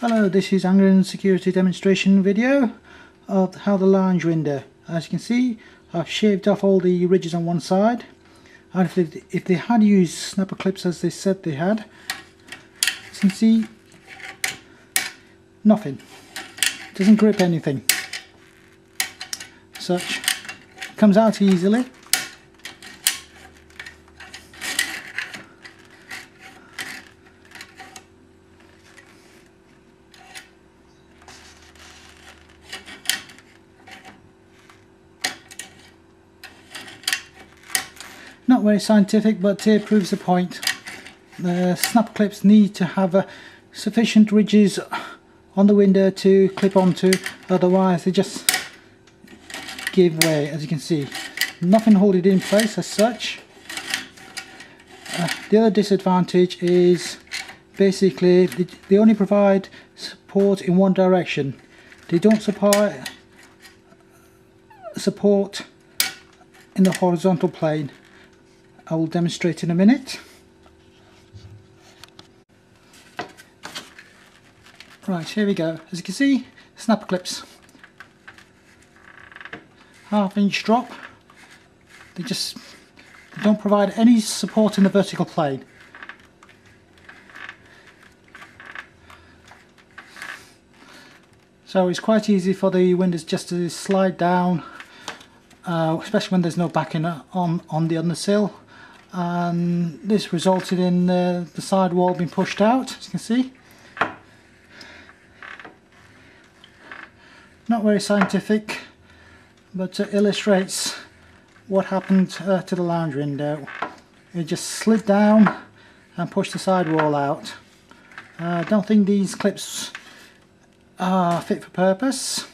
Hello, this is Anglian security demonstration video of how the lounge window. As you can see, I've shaved off all the ridges on one side, and if they had used snapper clips as they said they had, as you can see, nothing. It doesn't grip anything. Such comes out easily. Not very scientific, but it proves the point. The snap clips need to have sufficient ridges on the window to clip onto, otherwise they just give way. As you can see, nothing holding it in place as such. The other disadvantage is basically they only provide support in one direction. They don't support in the horizontal plane. I will demonstrate in a minute. Right, here we go. As you can see, snapper clips. Half-inch drop. They don't provide any support in the vertical plane. So it's quite easy for the windows just to slide down, especially when there's no backing on the undersill. And this resulted in the side wall being pushed out, as you can see. Not very scientific, but illustrates what happened to the lounge window. It just slid down and pushed the side wall out. I don't think these clips are fit for purpose.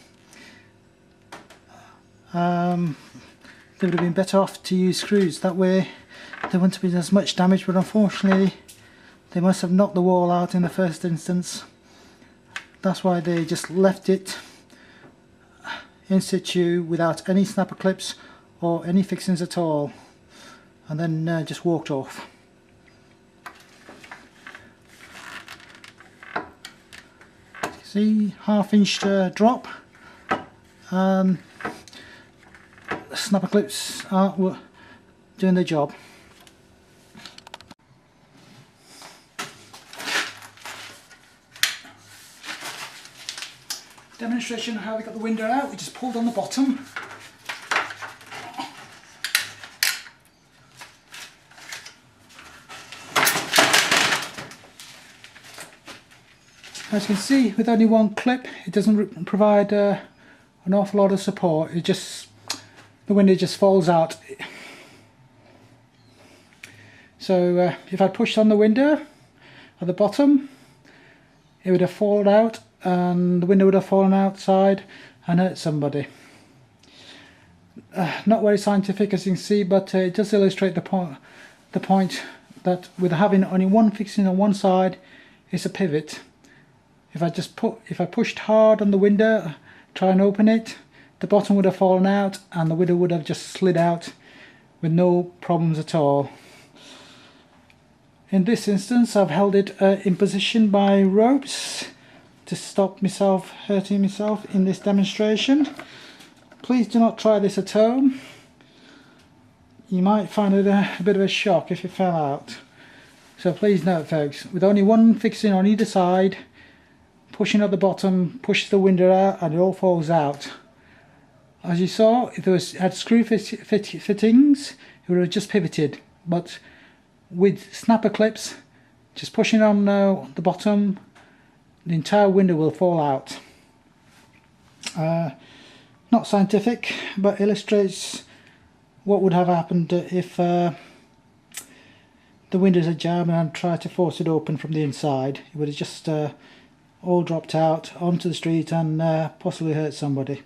They would have been better off to use screws. That way there wouldn't have been as much damage, but unfortunately they must have knocked the wall out in the first instance. That's why they just left it in situ without any snapper clips or any fixings at all, and then just walked off. See, half-inch drop. Snapper clips are doing their job. Demonstration of how we got the window out. We just pulled on the bottom. As you can see, with only one clip, it doesn't provide an awful lot of support. The window just falls out. So if I pushed on the window at the bottom, it would have fallen out, and the window would have fallen outside and hurt somebody. Not very scientific, as you can see, but it does illustrate the point that with having only one fixing on one side, it's a pivot. If I pushed hard on the window, try and open it, the bottom would have fallen out and the window would have just slid out with no problems at all. In this instance, I've held it in position by ropes to stop myself hurting myself in this demonstration. Please do not try this at home. You might find it a bit of a shock if it fell out. So please note, folks, with only one fixing on either side, pushing at the bottom pushes the window out and it all falls out. As you saw, if it had screw fittings, it would have just pivoted, but with snapper clips, just pushing on the bottom, the entire window will fall out. Not scientific, but illustrates what would have happened if the windows had jammed and I'd tried to force it open from the inside. It would have just all dropped out onto the street and possibly hurt somebody.